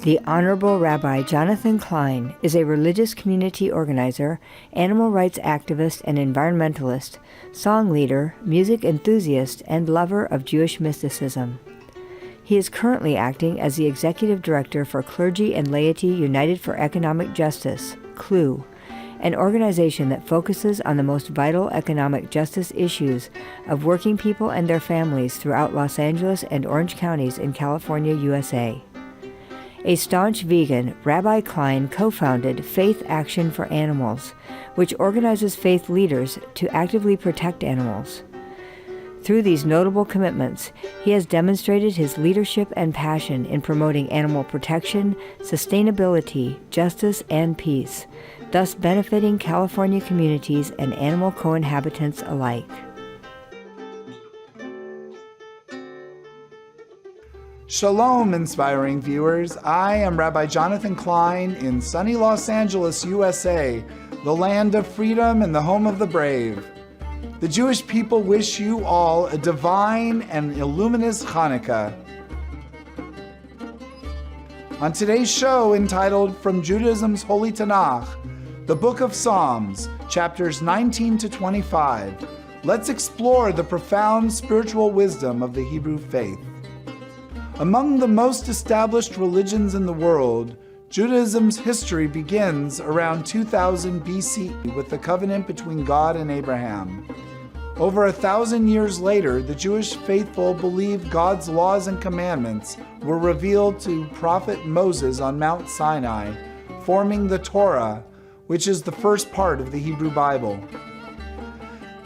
The Honorable Rabbi Jonathan Klein is a religious community organizer, animal rights activist and environmentalist, song leader, music enthusiast, and lover of Jewish mysticism. He is currently acting as the Executive Director for Clergy and Laity United for Economic Justice, CLUE, an organization that focuses on the most vital economic justice issues of working people and their families throughout Los Angeles and Orange counties in California, USA. A staunch vegan, Rabbi Klein co-founded Faith Action for Animals, which organizes faith leaders to actively protect animals. Through these notable commitments, he has demonstrated his leadership and passion in promoting animal protection, sustainability, justice, and peace, thus benefiting California communities and animal co-inhabitants alike. Shalom, inspiring viewers. I am Rabbi Jonathan Klein in sunny Los Angeles, USA, the land of freedom and the home of the brave. The Jewish people wish you all a divine and illuminous Hanukkah. On today's show, entitled From Judaism's Holy Tanakh, the Book of Psalms, chapters 19 to 25, let's explore the profound spiritual wisdom of the Hebrew faith. Among the most established religions in the world, Judaism's history begins around 2000 BC with the covenant between God and Abraham. Over 1,000 years later, the Jewish faithful believed God's laws and commandments were revealed to prophet Moses on Mount Sinai, forming the Torah, which is the first part of the Hebrew Bible.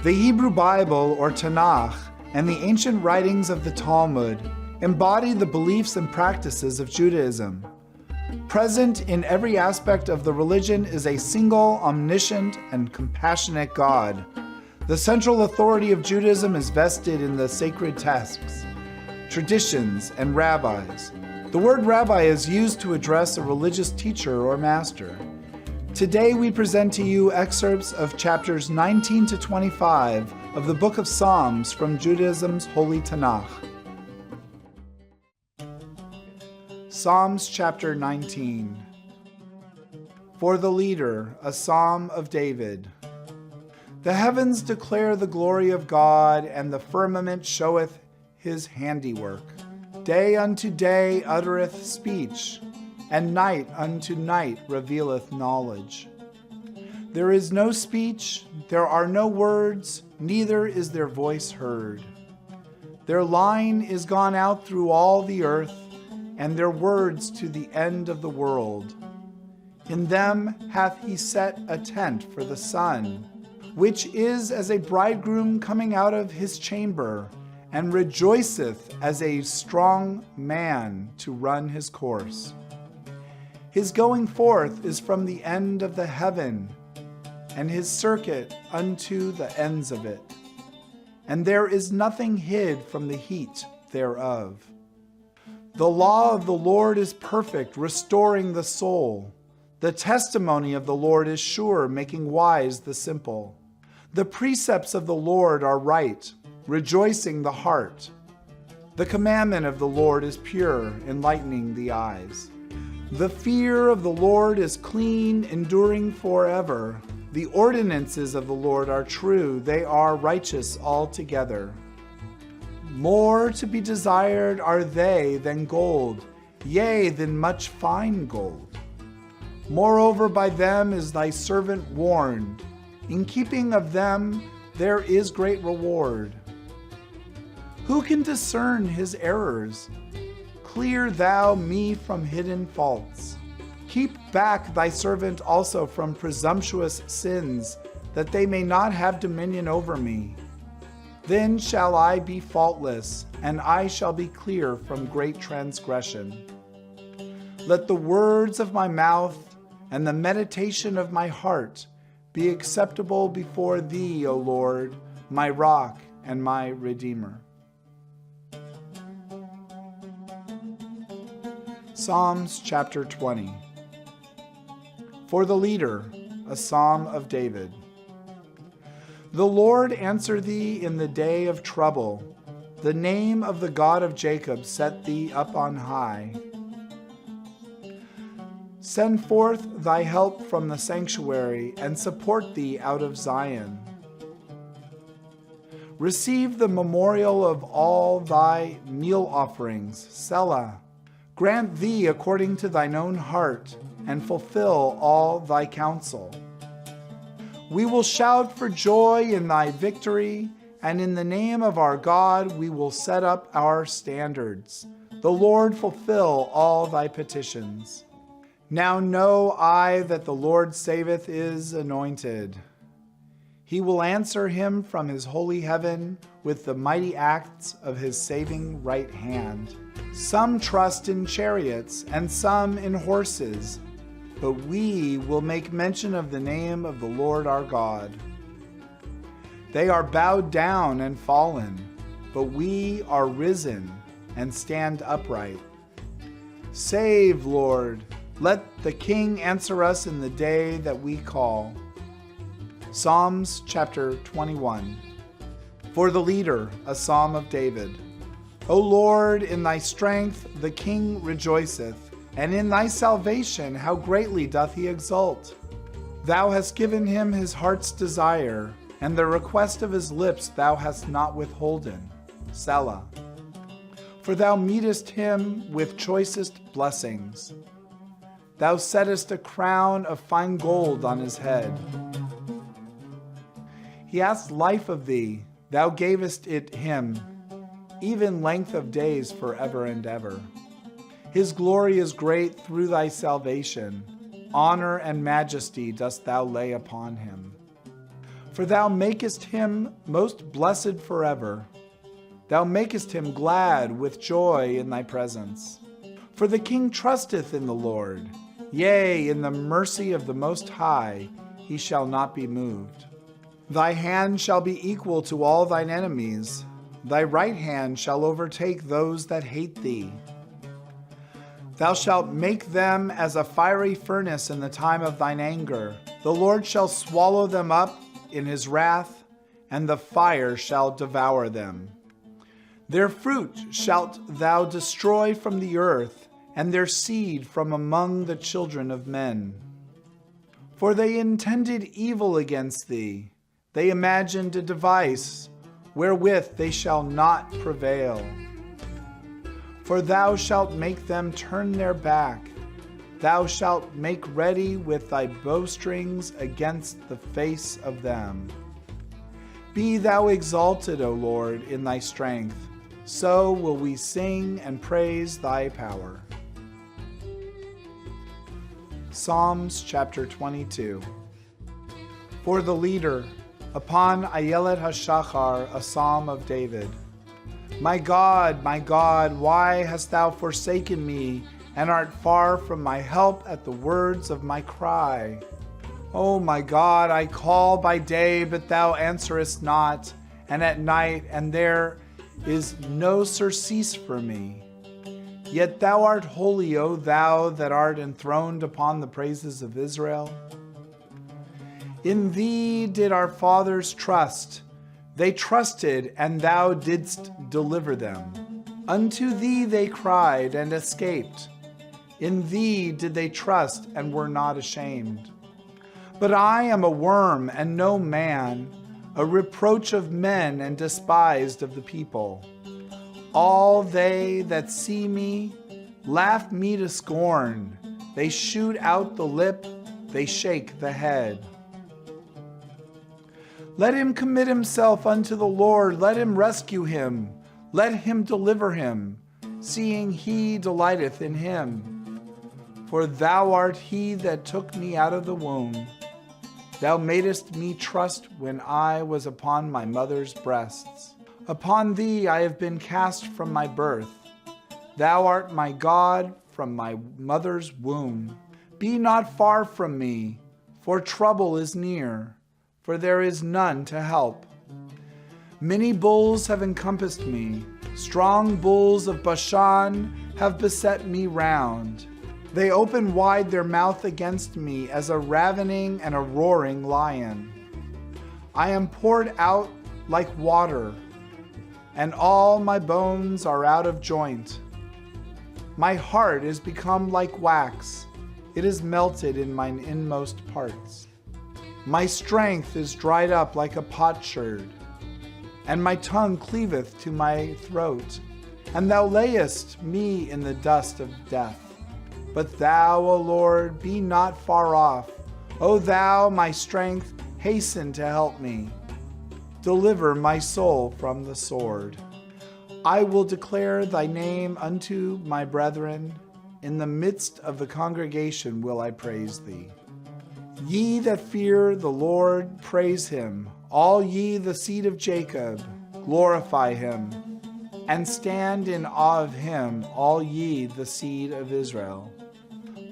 The Hebrew Bible, or Tanakh, and the ancient writings of the Talmud embody the beliefs and practices of Judaism. Present in every aspect of the religion is a single, omniscient, and compassionate God. The central authority of Judaism is vested in the sacred texts, traditions, and rabbis. The word rabbi is used to address a religious teacher or master. Today we present to you excerpts of chapters 19 to 25 of the Book of Psalms from Judaism's Holy Tanakh. Psalms chapter 19. For the leader, a psalm of David. The heavens declare the glory of God, and the firmament showeth his handiwork. Day unto day uttereth speech, and night unto night revealeth knowledge. There is no speech, there are no words, neither is their voice heard. Their line is gone out through all the earth, and their words to the end of the world. In them hath he set a tent for the sun, which is as a bridegroom coming out of his chamber, and rejoiceth as a strong man to run his course. His going forth is from the end of the heaven, and his circuit unto the ends of it. And there is nothing hid from the heat thereof. The law of the Lord is perfect, restoring the soul. The testimony of the Lord is sure, making wise the simple. The precepts of the Lord are right, rejoicing the heart. The commandment of the Lord is pure, enlightening the eyes. The fear of the Lord is clean, enduring forever. The ordinances of the Lord are true, they are righteous altogether. More to be desired are they than gold, yea, than much fine gold. Moreover, by them is thy servant warned. In keeping of them there is great reward. Who can discern his errors? Clear thou me from hidden faults. Keep back thy servant also from presumptuous sins, that they may not have dominion over me. Then shall I be faultless, and I shall be clear from great transgression. Let the words of my mouth and the meditation of my heart be acceptable before thee, O Lord, my rock and my redeemer. Psalms chapter 20. For the leader, a psalm of David. The Lord answer thee in the day of trouble. The name of the God of Jacob set thee up on high. Send forth thy help from the sanctuary, and support thee out of Zion. Receive the memorial of all thy meal offerings, Selah. Grant thee according to thine own heart, and fulfill all thy counsel. We will shout for joy in thy victory, and in the name of our God we will set up our standards. The Lord fulfill all thy petitions. Now know I that the Lord saveth his anointed. He will answer him from his holy heaven with the mighty acts of his saving right hand. Some trust in chariots and some in horses, but we will make mention of the name of the Lord our God. They are bowed down and fallen, but we are risen and stand upright. Save, Lord. Let the King answer us in the day that we call. Psalms chapter 21. For the leader, a psalm of David. O Lord, in thy strength the king rejoiceth, and in thy salvation how greatly doth he exult. Thou hast given him his heart's desire, and the request of his lips thou hast not withholden. Selah. For thou meetest him with choicest blessings. Thou settest a crown of fine gold on his head. He asked life of thee, thou gavest it him, even length of days forever and ever. His glory is great through thy salvation. Honor and majesty dost thou lay upon him. For thou makest him most blessed forever. Thou makest him glad with joy in thy presence. For the king trusteth in the Lord. Yea, in the mercy of the Most High he shall not be moved. Thy hand shall be equal to all thine enemies. Thy right hand shall overtake those that hate thee. Thou shalt make them as a fiery furnace in the time of thine anger. The Lord shall swallow them up in his wrath, and the fire shall devour them. Their fruit shalt thou destroy from the earth, and their seed from among the children of men. For they intended evil against thee. They imagined a device wherewith they shall not prevail. For thou shalt make them turn their back. Thou shalt make ready with thy bowstrings against the face of them. Be thou exalted, O Lord, in thy strength. So will we sing and praise thy power. Psalms chapter 22. For the leader, upon Ayelet HaShachar, a psalm of David. My God, why hast thou forsaken me, and art far from my help at the words of my cry? O my God, I call by day, but thou answerest not, and at night, and there is no surcease for me. Yet thou art holy, O thou that art enthroned upon the praises of Israel. In thee did our fathers trust. They trusted, and thou didst deliver them. Unto thee they cried and escaped. In thee did they trust and were not ashamed. But I am a worm and no man, a reproach of men and despised of the people. All they that see me laugh me to scorn. They shoot out the lip, they shake the head. Let him commit himself unto the Lord. Let him rescue him. Let him deliver him, seeing he delighteth in him. For thou art he that took me out of the womb. Thou madest me trust when I was upon my mother's breasts. Upon thee I have been cast from my birth. Thou art my God from my mother's womb. Be not far from me, for trouble is near, for there is none to help. Many bulls have encompassed me. Strong bulls of Bashan have beset me round. They open wide their mouth against me as a ravening and a roaring lion. I am poured out like water, and all my bones are out of joint. My heart is become like wax, it is melted in mine inmost parts. My strength is dried up like a potsherd, and my tongue cleaveth to my throat. And thou layest me in the dust of death. But thou, O Lord, be not far off. O thou, my strength, hasten to help me. Deliver my soul from the sword. I will declare thy name unto my brethren. In the midst of the congregation will I praise thee. Ye that fear the Lord, praise him. All ye the seed of Jacob, glorify him. And stand in awe of him, all ye the seed of Israel.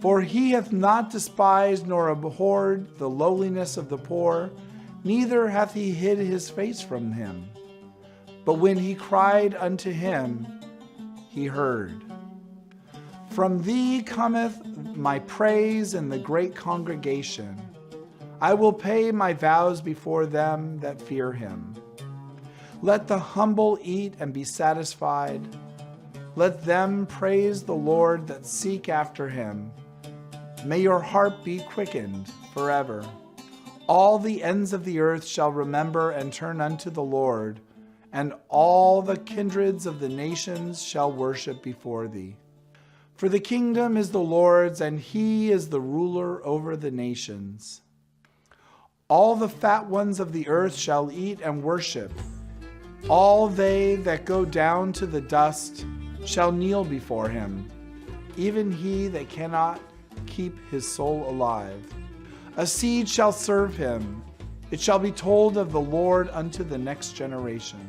For he hath not despised nor abhorred the lowliness of the poor, neither hath he hid his face from him. But when he cried unto him, he heard. From thee cometh my praise in the great congregation. I will pay my vows before them that fear him. Let the humble eat and be satisfied. Let them praise the Lord that seek after him. May your heart be quickened forever. All the ends of the earth shall remember and turn unto the Lord, and all the kindreds of the nations shall worship before thee. For the kingdom is the Lord's, and he is the ruler over the nations. All the fat ones of the earth shall eat and worship. All they that go down to the dust shall kneel before him, even he that cannot keep his soul alive. A seed shall serve him. It shall be told of the Lord unto the next generation.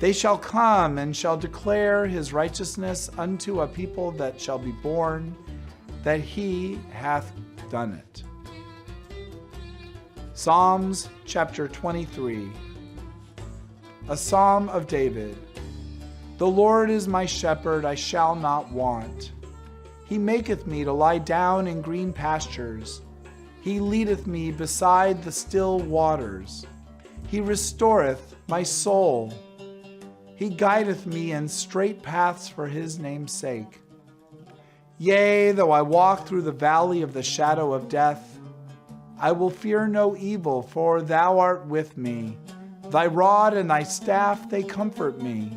They shall come and shall declare his righteousness unto a people that shall be born, that he hath done it. Psalms chapter 23. A psalm of David. The Lord is my shepherd, I shall not want. He maketh me to lie down in green pastures. He leadeth me beside the still waters. He restoreth my soul. He guideth me in straight paths for his name's sake. Yea, though I walk through the valley of the shadow of death, I will fear no evil, for thou art with me. Thy rod and thy staff, they comfort me.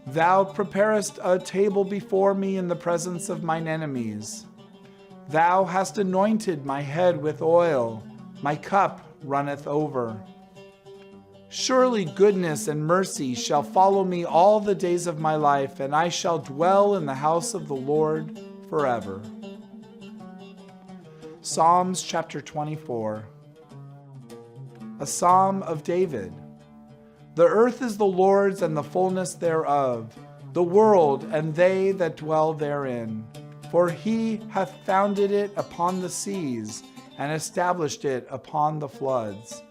Thou preparest a table before me in the presence of mine enemies. Thou hast anointed my head with oil, my cup runneth over. Surely goodness and mercy shall follow me all the days of my life, and I shall dwell in the house of the Lord forever. Psalms chapter 24. A psalm of David. The earth is the Lord's and the fullness thereof, the world and they that dwell therein. For he hath founded it upon the seas, and established it upon the floods.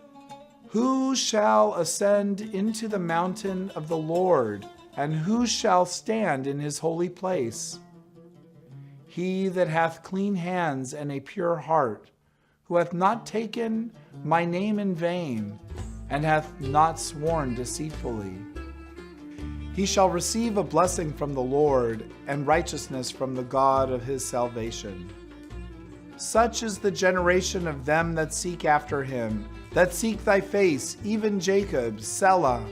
Who shall ascend into the mountain of the Lord, and who shall stand in his holy place? He that hath clean hands and a pure heart, who hath not taken my name in vain, and hath not sworn deceitfully. He shall receive a blessing from the Lord, and righteousness from the God of his salvation. Such is the generation of them that seek after him, that seek thy face, even Jacob, Selah.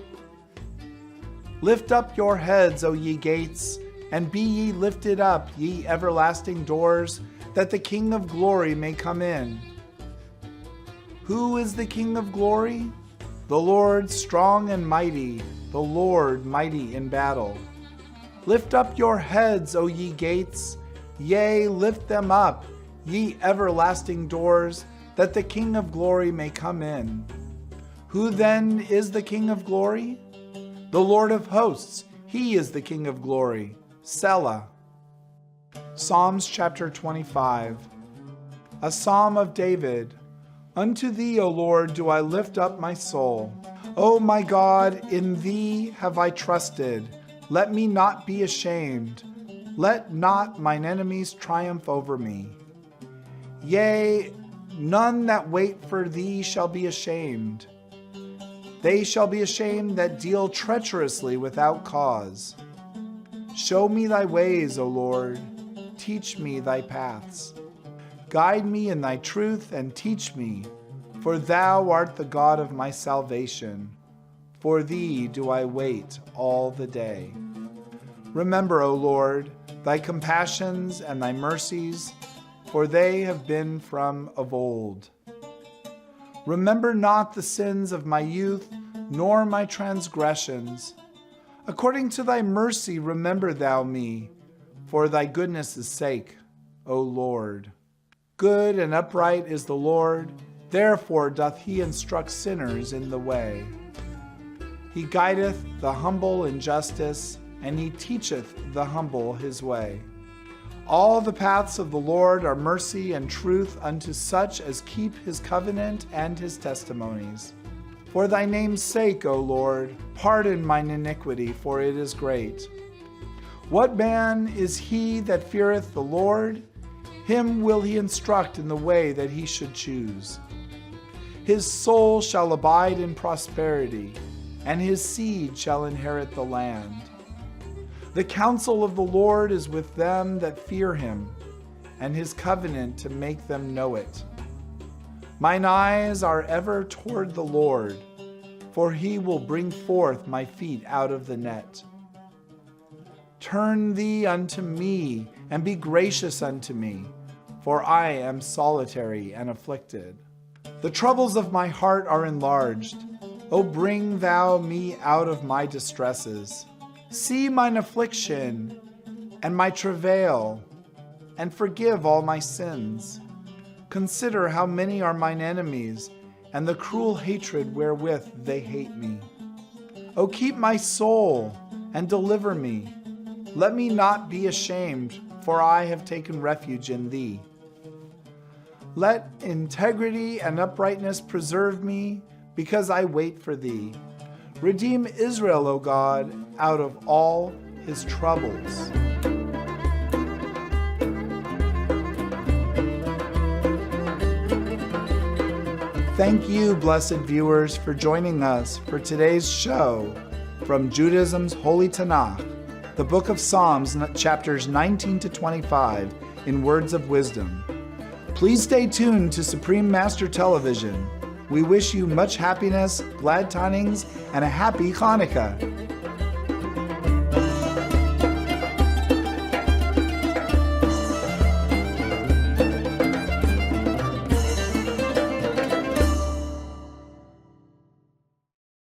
Lift up your heads, O ye gates, and be ye lifted up, ye everlasting doors, that the King of glory may come in. Who is the King of glory? The Lord strong and mighty, the Lord mighty in battle. Lift up your heads, O ye gates, yea, lift them up, ye everlasting doors, that the King of glory may come in. Who then is the King of glory? The Lord of hosts, he is the King of glory. Selah. Psalms chapter 25. A psalm of David. Unto thee, O Lord, do I lift up my soul. O my God, in thee have I trusted. Let me not be ashamed. Let not mine enemies triumph over me. Yea, none that wait for thee shall be ashamed. They shall be ashamed that deal treacherously without cause. Show me thy ways, O Lord. Teach me thy paths. Guide me in thy truth and teach me, for thou art the God of my salvation. For thee do I wait all the day. Remember, O Lord, thy compassions and thy mercies, for they have been from of old. Remember not the sins of my youth, nor my transgressions. According to thy mercy remember thou me, for thy goodness' sake, O Lord. Good and upright is the Lord, therefore doth he instruct sinners in the way. He guideth the humble in justice, and he teacheth the humble his way. All the paths of the Lord are mercy and truth unto such as keep his covenant and his testimonies. For thy name's sake, O Lord, pardon mine iniquity, for it is great. What man is he that feareth the Lord? Him will he instruct in the way that he should choose. His soul shall abide in prosperity, and his seed shall inherit the land. The counsel of the Lord is with them that fear him, and his covenant to make them know it. Mine eyes are ever toward the Lord, for he will bring forth my feet out of the net. Turn thee unto me, and be gracious unto me, for I am solitary and afflicted. The troubles of my heart are enlarged. O bring thou me out of my distresses. See mine affliction and my travail, and forgive all my sins. Consider how many are mine enemies, and the cruel hatred wherewith they hate me. O keep my soul, and deliver me. Let me not be ashamed, for I have taken refuge in thee. Let integrity and uprightness preserve me, because I wait for thee. Redeem Israel, O God, out of all his troubles. Thank you, blessed viewers, for joining us for today's show from Judaism's Holy Tanakh, the book of Psalms, chapters 19 to 25, in words of wisdom. Please stay tuned to Supreme Master Television. We wish you much happiness, glad tidings, and a happy Hanukkah.